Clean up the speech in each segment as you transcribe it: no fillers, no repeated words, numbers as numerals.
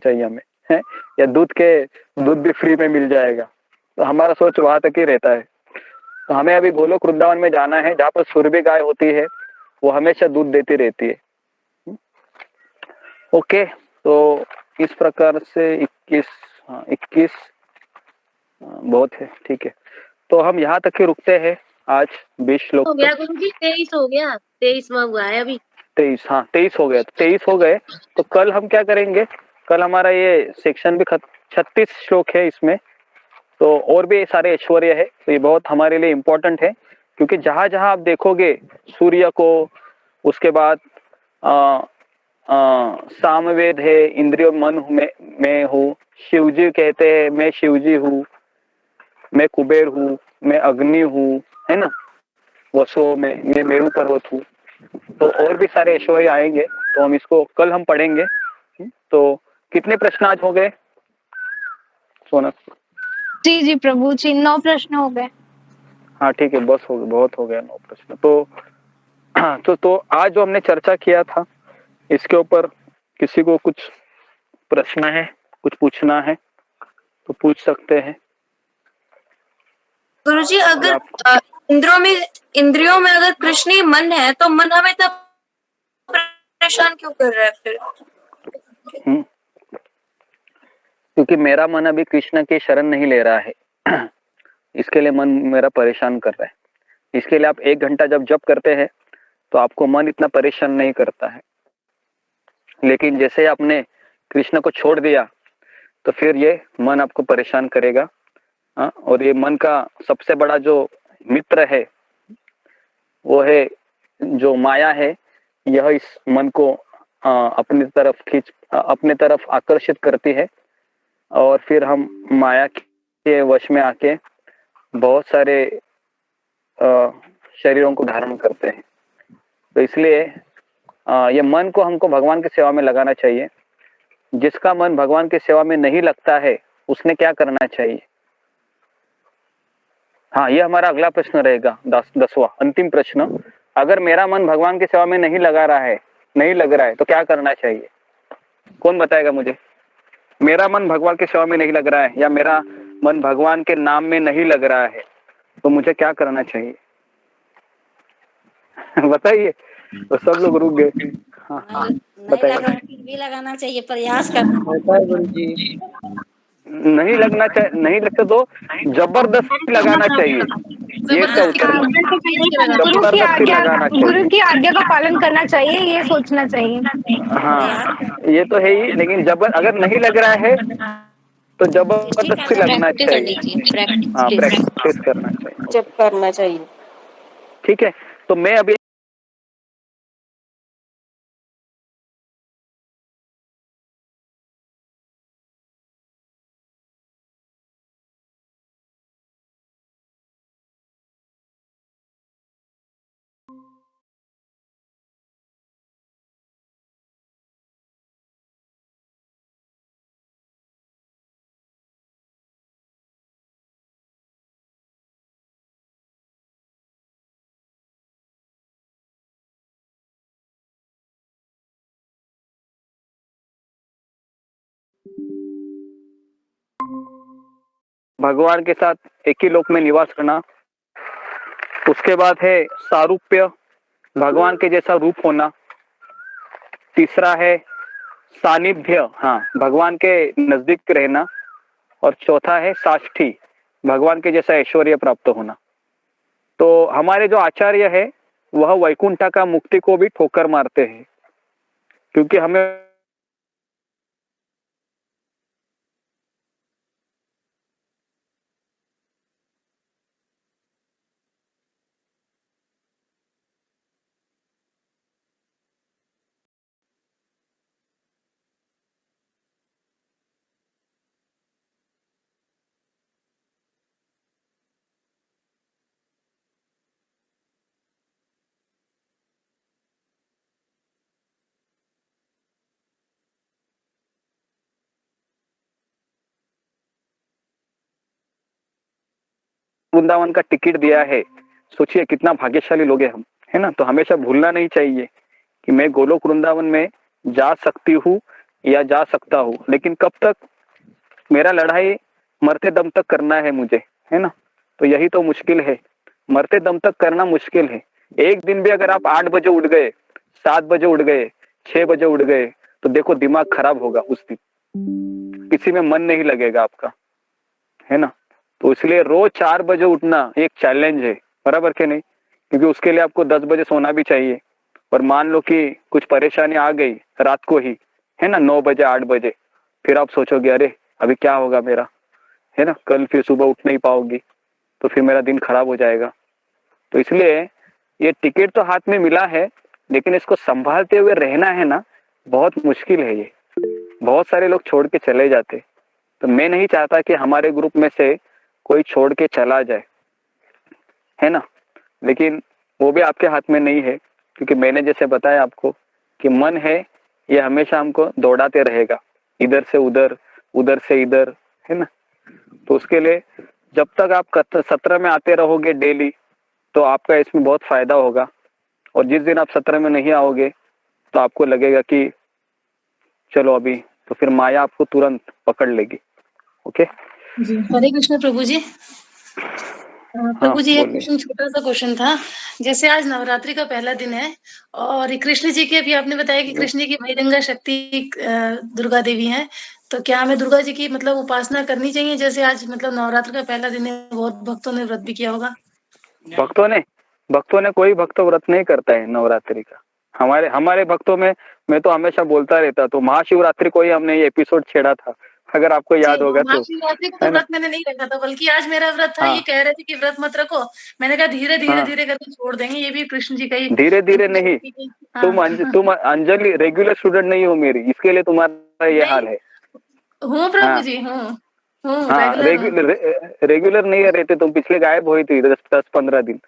चाहिए हमें, है या दूध भी फ्री में मिल जाएगा। तो हमारा सोच वहां तक ही रहता है। तो हमें अभी गोलोक वृंदावन में जाना है जहाँ पर सुरभि गाय होती है, वो हमेशा दूध देती रहती है। ओके, तो इस प्रकार से 21, हाँ 21 बहुत है, ठीक है। तो हम यहाँ तक ही रुकते हैं आज 20 श्लोक हो गया गुरु जी, 23 हो गया, 23वां हुआ है अभी। 23, हाँ 23 हो गए, 23 हो गए। तो कल हम क्या करेंगे, कल हमारा ये सेक्शन भी 36 श्लोक है इसमें, तो और भी सारे ऐश्वर्य है। तो ये बहुत हमारे लिए इम्पोर्टेंट है, क्योंकि जहां जहां आप देखोगे सूर्य को, उसके बाद सामवेद है, इंद्रिय मन में हूँ, शिवजी कहते हैं मैं शिवजी हूँ, मैं कुबेर हूँ, मैं अग्नि हूँ, है ना, वसो में मैं मेरू पर्वत हूँ। तो और भी सारे ऐश्वर्य आएंगे, तो हम इसको कल हम पढ़ेंगे। तो कितने प्रश्न आज हो गए सोनक? जी जी प्रभु जी, 9 प्रश्न हो गए। हाँ ठीक है, बस हो गया, बहुत हो गया 9 प्रश्न। तो आज जो हमने चर्चा किया था इसके ऊपर किसी को कुछ प्रश्न है, कुछ पूछना है तो पूछ सकते हैं। गुरुजी, अगर इंद्रियों में अगर कृष्ण ही मन है तो मन हमें तब परेशान क्यों कर रहा है फिर? क्योंकि मेरा मन अभी कृष्ण की शरण नहीं ले रहा है इसके लिए मन मेरा परेशान कर रहा है। इसके लिए आप 1 घंटा जब जप करते हैं तो आपको मन इतना परेशान नहीं करता है, लेकिन जैसे आपने कृष्ण को छोड़ दिया तो फिर ये मन आपको परेशान करेगा। और ये मन का सबसे बड़ा जो मित्र है वो है जो माया है। यह इस मन को अपनी तरफ आकर्षित करती है, और फिर हम माया के वश में आके बहुत सारे शरीरों को धारण करते हैं। तो इसलिए ये मन को हमको भगवान की सेवा में लगाना चाहिए। जिसका मन भगवान की सेवा में नहीं लगता है उसने क्या करना चाहिए? हाँ, ये हमारा अगला प्रश्न रहेगा, 10वां अंतिम प्रश्न। अगर मेरा मन भगवान की सेवा में नहीं लग रहा है तो क्या करना चाहिए? कौन बताएगा मुझे? मेरा मन भगवान की सेवा में नहीं लग रहा है या मेरा मन भगवान के नाम में नहीं लग रहा है तो मुझे क्या करना चाहिए? बताइए। तो सब लोग रुक गए। हाँ बताइए। भी लगाना चाहिए, प्रयास करना। नहीं लगता तो जबरदस्ती लगाना चाहिए। ये इसका उत्तर है, जबरदस्ती लगाना गुरु चाहिए। की आज्ञा का पालन करना चाहिए, ये सोचना चाहिए। हाँ ये तो है ही, लेकिन अगर नहीं लग रहा है तो जबरदस्ती लगना चाहिए। हाँ, प्रैक्टिस करना चाहिए, जब करना चाहिए। ठीक है। तो मैं अभी भगवान के साथ एक ही लोक में निवास करना। उसके बाद है सारूप्य, भगवान के जैसा रूप होना। तीसरा है सानिध्य, हाँ भगवान के नजदीक रहना। और चौथा है साष्ठी, भगवान के जैसा ऐश्वर्य प्राप्त होना। तो हमारे जो आचार्य है वह वैकुंठा का मुक्ति को भी ठोकर मारते हैं, क्योंकि हमें वृंदावन का टिकट दिया है। सोचिए कितना भाग्यशाली लोग हैं हम, है ना। तो हमेशा भूलना नहीं चाहिए कि मैं गोलोक वृंदावन में जा सकती हूँ या जा सकता हूँ, लेकिन कब तक? मेरा लड़ाई मरते दम तक करना है मुझे, है ना। तो यही तो मुश्किल है, मरते दम तक करना मुश्किल है। एक दिन भी अगर आप 8 बजे उठ गए, 7 बजे उठ गए, 6 बजे उठ गए, तो देखो दिमाग खराब होगा उस दिन, किसी में मन नहीं लगेगा आपका, है ना। तो इसलिए रोज 4 बजे उठना एक चैलेंज है, बराबर के नहीं? क्योंकि उसके लिए आपको 10 बजे सोना भी चाहिए। और मान लो कि कुछ परेशानी आ गई रात को ही, है ना, 9 बजे 8 बजे, फिर आप सोचोगे अरे अभी क्या होगा मेरा, है ना, कल फिर सुबह उठ नहीं पाओगी, तो फिर मेरा दिन खराब हो जाएगा। तो इसलिए ये टिकट तो हाथ में मिला है, लेकिन इसको संभालते हुए रहना है ना, बहुत मुश्किल है ये। बहुत सारे लोग छोड़ के चले जाते, तो मैं नहीं चाहता कि हमारे ग्रुप में से कोई छोड़ के चला जाए, है ना। लेकिन वो भी आपके हाथ में नहीं है, क्योंकि मैंने जैसे बताया आपको कि मन है ये हमेशा हमको दौड़ाते रहेगा, इधर से उधर, उधर से इधर, है ना। तो उसके लिए जब तक आप सत्र में आते रहोगे डेली, तो आपका इसमें बहुत फायदा होगा। और जिस दिन आप सत्र में नहीं आओगे, तो आपको लगेगा कि चलो अभी, तो फिर माया आपको तुरंत पकड़ लेगी। ओके जी, हरे कृष्ण प्रभु जी। हाँ प्रभु जी, एक बोलिए। क्वेश्चन, छोटा सा क्वेश्चन था। जैसे आज नवरात्रि का पहला दिन है और कृष्ण जी की, अभी आपने बताया कि कृष्ण की बहिरंगा शक्ति दुर्गा देवी हैं, तो क्या हमें दुर्गा जी की मतलब उपासना करनी चाहिए? जैसे आज मतलब नवरात्र का पहला दिन है, बहुत भक्तों ने व्रत भी किया होगा। भक्तों ने कोई भक्त व्रत नहीं करता है नवरात्रि का। हमारे हमारे भक्तों में, मैं तो हमेशा बोलता रहता, तो महाशिवरात्रि को ही हमने ये एपिसोड छेड़ा था, अगर आपको जी, याद होगा तो, महाशिवरात्रि को तो है ना। व्रत मैंने नहीं रखा था, बल्कि आज मेरा व्रत था। ये हाँ कह रहे थे कि व्रत मत रखो, मैंने कहा धीरे धीरे हाँ, धीरे करके छोड़ देंगे, ये भी कृष्ण जी का ही धीरे धीरे नहीं, हाँ। तुम अंजलि रेगुलर स्टूडेंट नहीं हो मेरी, इसके लिए तुम्हारा ये नहीं हाल है। हूँ प्रभु हाँ जी, हूँ हाँ, रेगुलर हूँ। रेगुलर नहीं रहते तुम, पिछले गायब हुई थी 10-15 दिन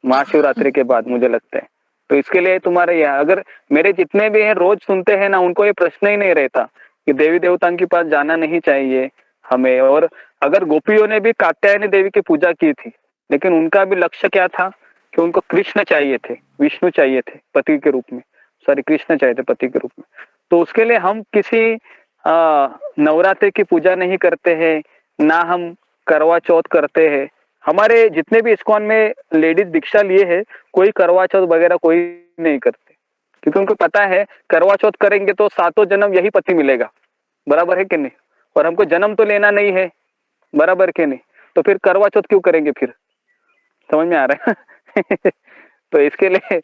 महाशिवरात्रि के बाद, मुझे लगता है। तो इसके लिए तुम्हारे यहाँ, अगर मेरे जितने भी हैं रोज सुनते हैं ना, उनको ये प्रश्न ही नहीं रहता कि देवी देवताओं के पास जाना नहीं चाहिए हमें। और अगर गोपियों ने भी कात्यायनी देवी की पूजा की थी, लेकिन उनका भी लक्ष्य क्या था कि उनको कृष्ण चाहिए थे, विष्णु चाहिए थे पति के रूप में, सॉरी कृष्ण चाहिए थे पति के रूप में। तो उसके लिए हम किसी नवरात्रि की पूजा नहीं करते हैं, ना हम करवा चौथ करते हैं। हमारे जितने भी इस्कॉन में लेडीज दीक्षा लिए है, कोई करवा चौथ वगैरह कोई नहीं करते, क्योंकि उनको पता है करवा चौथ करेंगे तो 7 जन्म यही पति मिलेगा, बराबर है कि नहीं। और हमको जन्म तो लेना नहीं है, बराबर के नहीं, तो फिर करवा चौथ क्यों करेंगे फिर? समझ में आ रहा है? तो इसके लिए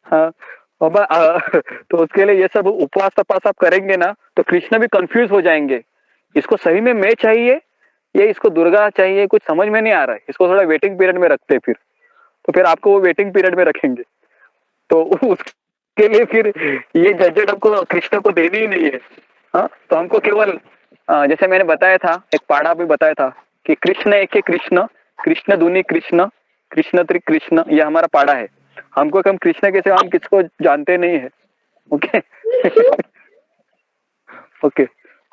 हाँ, तो उसके लिए ये सब उपवास तपास आप करेंगे ना, तो कृष्ण भी कंफ्यूज हो जाएंगे, इसको सही में मैं चाहिए ये इसको दुर्गा चाहिए, कुछ समझ में नहीं आ रहा है, इसको थोड़ा वेटिंग पीरियड में रखते फिर, तो फिर आपको वो वेटिंग पीरियड में रखेंगे। तो उसके लिए फिर ये जजमेंट हमको कृष्ण को देनी ही नहीं है। हाँ, तो हमको केवल जैसे मैंने बताया था, एक पाड़ा भी बताया था कि कृष्ण एक है कृष्ण, कृष्ण दूनी कृष्ण, कृष्ण त्रि कृष्ण, ये हमारा पाड़ा है। हमको हम कृष्ण के सिवा हम किसको जानते नहीं है। ओके ओके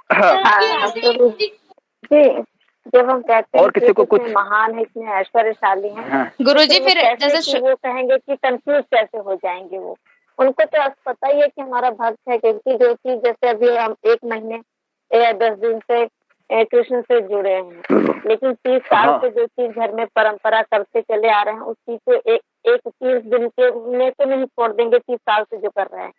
हाँ प्रभु जी, जब हम कहते हैं और किसी को कि कुछ महान है, इतने ऐश्वर्यशाली हैं, हाँ, गुरुजी तो फिर कैसे जैसे कि वो कहेंगे कि कंफ्यूज कैसे हो जाएंगे वो? उनको तो पता ही है कि हमारा भक्त है, क्योंकि जो चीज जैसे अभी हम 1 महीने या 10 दिन से कृष्ण से जुड़े हैं, लेकिन 30 साल हाँ से जो चीज घर में परंपरा करते चले आ रहे हैं, उस चीज को एक 30 दिन के में तो नहीं छोड़ देंगे। 30 साल से जो कर रहे हैं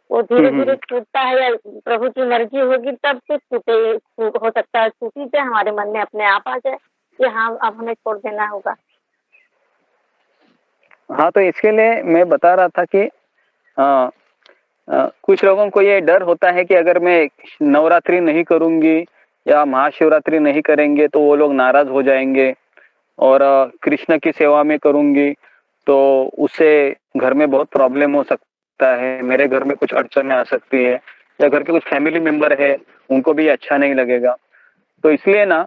वो धीरे धीरे छूटता है, या प्रभु की मर्जी होगी तब तो छूटे, हो सकता है छूटी जाए, हमारे मन में अपने आप आ जाए कि हाँ अब हमें छोड़ देना होगा। हाँ, तो इसके लिए मैं बता रहा था कि कुछ लोगों को ये डर होता है कि अगर मैं नवरात्रि नहीं करूंगी या महाशिवरात्रि नहीं करेंगे तो वो लोग नाराज हो जाएंगे, और कृष्ण की सेवा में करूंगी तो उससे घर में बहुत प्रॉब्लम हो सकता है, मेरे घर में कुछ अड़चनें आ सकती है, या घर के कुछ फैमिली मेंबर है उनको भी अच्छा नहीं लगेगा। तो इसलिए ना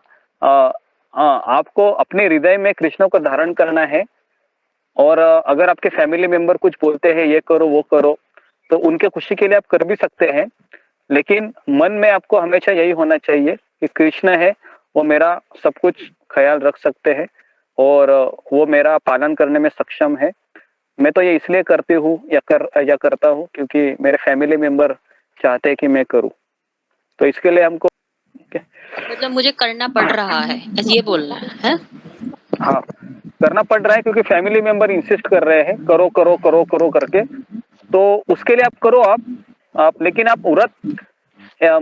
आपको अपने हृदय में कृष्ण को धारण करना है। और अगर आपके फैमिली मेंबर कुछ बोलते हैं ये करो वो करो, तो उनके खुशी के लिए आप कर भी सकते हैं, लेकिन मन में आपको हमेशा यही होना चाहिए कि कृष्ण है, वो मेरा सब कुछ ख्याल रख सकते हैं और वो मेरा पालन करने में सक्षम है। मैं तो ये इसलिए करती हूँ या करता हूँ क्योंकि मेरे फैमिली मेंबर चाहते हैं कि मैं करूँ। तो इसके लिए हमको मतलब मुझे करना पड़ रहा है, ऐसे ये बोलना है? हाँ करना पड़ रहा है, क्योंकि फैमिली मेंबर इंसिस्ट कर रहे हैं करो करो करो करो करके, तो उसके लिए आप करो। आप लेकिन आप व्रत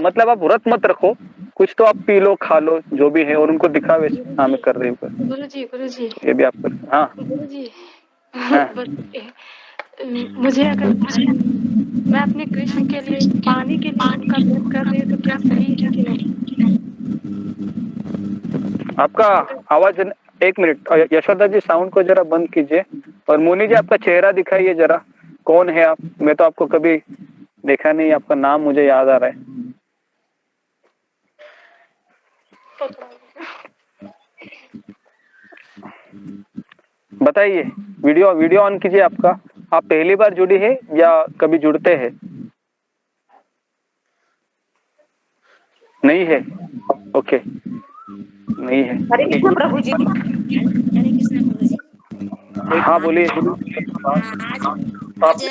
मतलब आप व्रत मत रखो, कुछ तो आप पी लो खा लो जो भी है, और उनको दिखावे। हाँ मैं कर रही हूँ, गुरुजी ये भी आप कर। हाँ गुरुजी हाँ मुझे अगर मैं अपने कृष्ण के लिए पानी के लिए उनका व्रत कर रही हूँ तो क्या सही है कि नहीं? आपका आवाज, एक मिनट यशोदा जी साउंड को जरा बंद कीजिए, और मुनि जी आपका चेहरा दिखाइए जरा, कौन है आप? मैं तो आपको कभी देखा नहीं, आपका नाम मुझे याद आ रहा है। बताइए, वीडियो वीडियो ऑन कीजिए आपका। आप पहली बार जुड़ी है या कभी जुड़ते हैं? नहीं है, ओके नहीं है। हरे कृष्ण प्रभु जी। हाँ बोलिए। आपने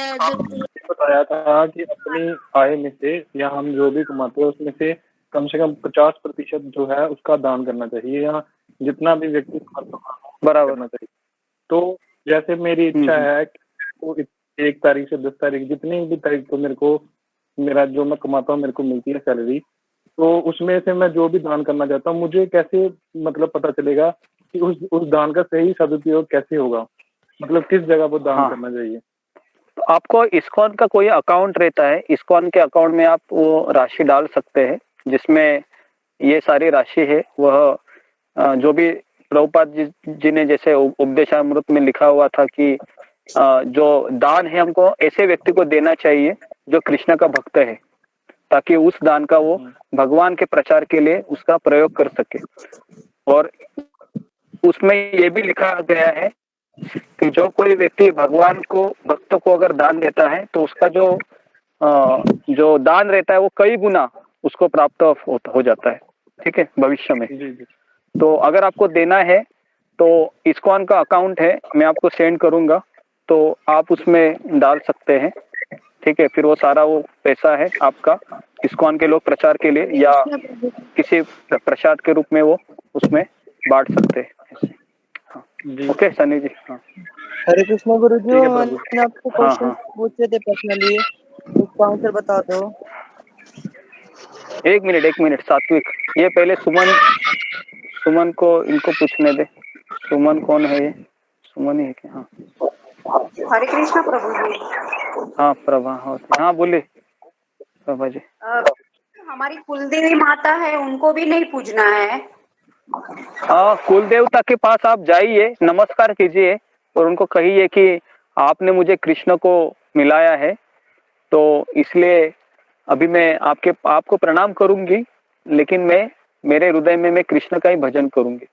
बताया था कि अपनी आय में से या हम जो भी कमाते हैं उसमें से कम 50% जो है उसका दान करना चाहिए, या जितना भी व्यक्ति बराबर करना चाहिए। तो जैसे मेरी इच्छा है कि वो 1 तारीख से 10 तारीख जितनी भी तारीख को मेरे को मेरा जो मैं कमाता हूँ मेरे को मिलती है सैलरी, तो उसमें से मैं जो भी दान करना चाहता हूँ, मुझे कैसे मतलब पता चलेगा कि उस दान का सही सदुपयोग कैसे होगा, मतलब किस जगह वो दान करना चाहिए? तो आपको इस्कॉन का कोई अकाउंट रहता है, इस्कॉन के अकाउंट में आप वो राशि डाल सकते हैं, जिसमें ये सारी राशि है। वह जो भी प्रभुपाद जी ने जैसे उपदेशामृत में लिखा हुआ था कि जो दान है हमको ऐसे व्यक्ति को देना चाहिए जो कृष्ण का भक्त है, ताकि उस दान का वो भगवान के प्रचार के लिए उसका प्रयोग कर सके। और उसमें ये भी लिखा गया है कि जो कोई व्यक्ति भगवान को भक्त को अगर दान देता है तो उसका जो दान रहता है वो कई गुना उसको प्राप्त हो जाता है, ठीक है, भविष्य में। तो अगर आपको देना है तो इस्कॉन का अकाउंट है, मैं आपको सेंड करूंगा, तो आप उसमें डाल सकते हैं, ठीक है। फिर वो सारा वो पैसा है आपका इस्कॉन के लोग प्रचार के लिए या किसी प्रसाद के रूप में वो उसमें बांट सकते हैं। हाँ ओके सनी जी। हाँ हरे कृष्ण गुरु जी, ठीक है मैंने आपको क्वेश्चन पूछे थे पर्सनली, उसका आंसर बता दो। एक मिनट सात्विक, ये पहले सुमन को इनको पूछने दे। सुमन कौन है? ये सुमन ही है क्या? हाँ हरे कृष्ण प्रभु जी। हाँ प्रभा होती, हाँ बोले प्रभा जी। हमारी कुलदेवी माता है, उनको भी नहीं पूजना है। कुल देवता के पास आप जाइए, नमस्कार कीजिए और उनको कहिए कि आपने मुझे कृष्ण को मिलाया है, तो इसलिए अभी मैं आपको प्रणाम करूंगी, लेकिन मेरे हृदय में मैं कृष्ण का ही भजन करूंगी।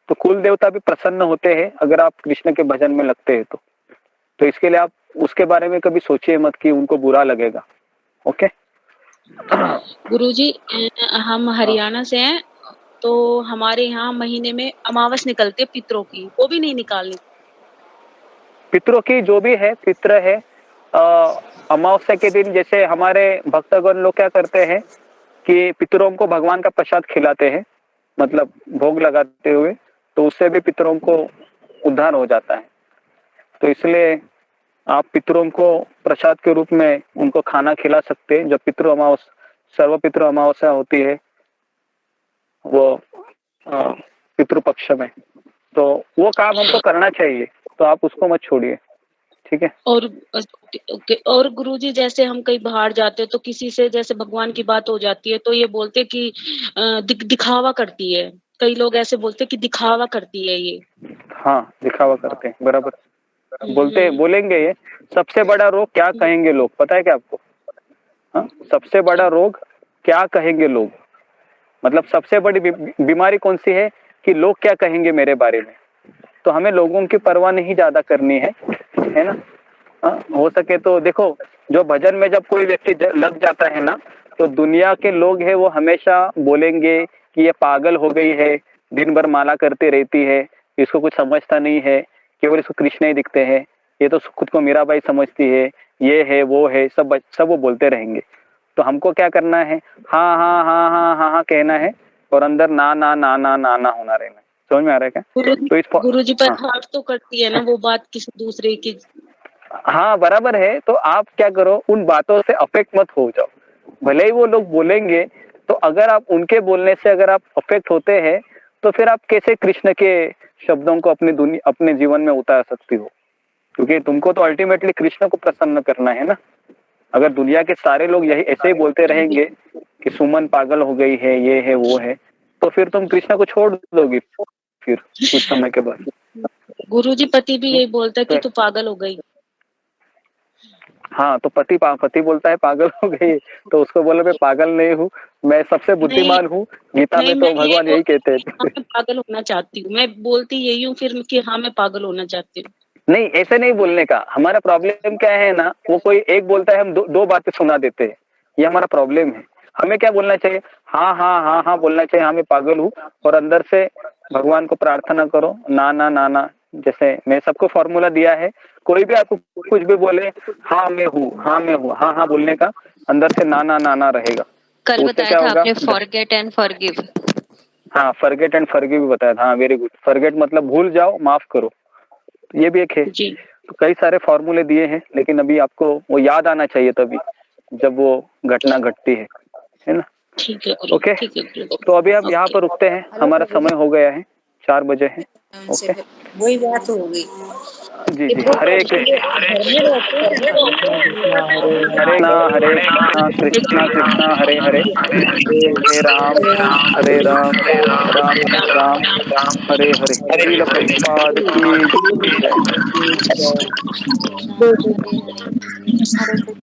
तो कुल देवता भी प्रसन्न होते हैं अगर आप कृष्ण के भजन में लगते हैं तो इसके लिए आप उसके बारे में कभी सोचिए मत कि उनको बुरा लगेगा। ओके गुरुजी, हम हरियाणा से हैं, तो हमारे यहाँ महीने में अमावस निकलती है पितरों की, वो भी नहीं निकालनी। पितरों की जो भी है पितर है, अमावस्या के दिन जैसे हमारे भक्तगण लोग क्या करते हैं कि पितरों को भगवान का प्रसाद खिलाते हैं, मतलब भोग लगाते हुए, तो उससे भी पितरों को उद्धार हो जाता है। तो इसलिए आप पितरों को प्रसाद के रूप में उनको खाना खिला सकते हैं। जब सर्व पितृ अमावस्या होती है वो पितृपक्ष में, तो वो काम हमको करना चाहिए, तो आप उसको मत छोड़िए, ठीक है। और गुरुजी, जैसे हम कहीं बाहर जाते हैं तो किसी से जैसे भगवान की बात हो जाती है तो ये बोलते कि दिखावा करती है, कई लोग ऐसे बोलते कि दिखावा करती है ये। हाँ दिखावा करते हैं, बराबर बोलेंगे। ये सबसे बड़ा रोग क्या कहेंगे लोग, पता है क्या आपको? हाँ, सबसे बड़ा रोग क्या कहेंगे लोग, मतलब सबसे बड़ी बीमारी कौन सी है कि लोग क्या कहेंगे मेरे बारे में। तो हमें लोगों की परवाह नहीं ज्यादा करनी है ना। हो सके तो देखो, जो भजन में जब कोई व्यक्ति लग जाता है ना, तो दुनिया के लोग हैं वो हमेशा बोलेंगे कि ये पागल हो गई है, दिन भर माला करती रहती है, इसको कुछ समझता नहीं है, केवल इसको कृष्ण ही दिखते हैं, ये तो खुद को मीराबाई समझती है, ये है वो है, सब वो बोलते रहेंगे। तो तो हमको क्या करना है, हाँ हाँ हाँ हाँ हाँ हाँ कहना है और अंदर ना ना ना ना ना ना होना रहना है। समझ में आ रहा है क्या? तो इस गुरुजी पर हाँ हाथ तो करती है ना वो बात किसी दूसरे की। हाँ बराबर है। तो आप क्या करो, उन बातों से अफेक्ट मत हो जाओ। भले ही वो लोग बोलेंगे, तो अगर आप उनके बोलने से अगर आप अफेक्ट होते हैं तो फिर आप कैसे कृष्ण के शब्दों को अपने जीवन में उतार सकती हो? क्योंकि तुमको तो अल्टीमेटली कृष्ण को प्रसन्न करना है ना। अगर दुनिया के सारे लोग यही ऐसे ही बोलते रहेंगे कि सुमन पागल हो गई है, ये है वो है, तो फिर तुम कृष्ण को छोड़ दोगी फिर कुछ समय के बाद। गुरुजी पति भी यही बोलता है कि तू पागल हो गई। हाँ, तो पति बोलता है पागल हो गई, तो उसको बोलो मैं पागल नहीं हूँ, मैं सबसे बुद्धिमान हूँ। गीता में तो भगवान यही कहते हैं। हाँ, मैं पागल होना चाहती हूँ, मैं बोलती यही हूँ फिर कि हाँ मैं पागल होना चाहती हूँ। नहीं, ऐसे नहीं बोलने का। हमारा प्रॉब्लम क्या है ना, वो कोई एक बोलता है, हम दो बातें सुना देते हैं, ये हमारा प्रॉब्लम है। हमें क्या बोलना चाहिए, हाँ हाँ हाँ हाँ बोलना चाहिए, हाँ मैं पागल हूँ, और अंदर से भगवान को प्रार्थना करो, ना ना ना ना। जैसे मैं सबको फॉर्मूला दिया है, कोई भी आपको कुछ भी बोले, हाँ मैं हूँ, हाँ मैं हूँ, हाँ हाँ बोलने का, अंदर से ना ना ना ना रहेगा। कल तो उससे बताया क्या था होगा? आपने फॉरगेट एंड फॉरगिव। हाँ, फॉरगेट एंड फॉरगिव भी बताया था। हाँ वेरी गुड। फॉरगेट मतलब भूल जाओ, माफ करो, तो ये भी एक है। जी। तो कई सारे फॉर्मूले दिए हैं, लेकिन अभी आपको वो याद आना चाहिए तभी जब वो घटना घटती है ना। ठीक है गुरु, ओके, ठीक है गुरु। तो अभी हम यहाँ पर रुकते हैं, हमारा समय हो गया है, 4 बजे है। ओके, वही बात हो गई। जी जी। हरे कृष्ण, हरे कृष्णा कृष्णा कृष्णा हरे हरे, हरे राम राम राम हरे हरे। श्रील प्रभुपाद की जय। हरे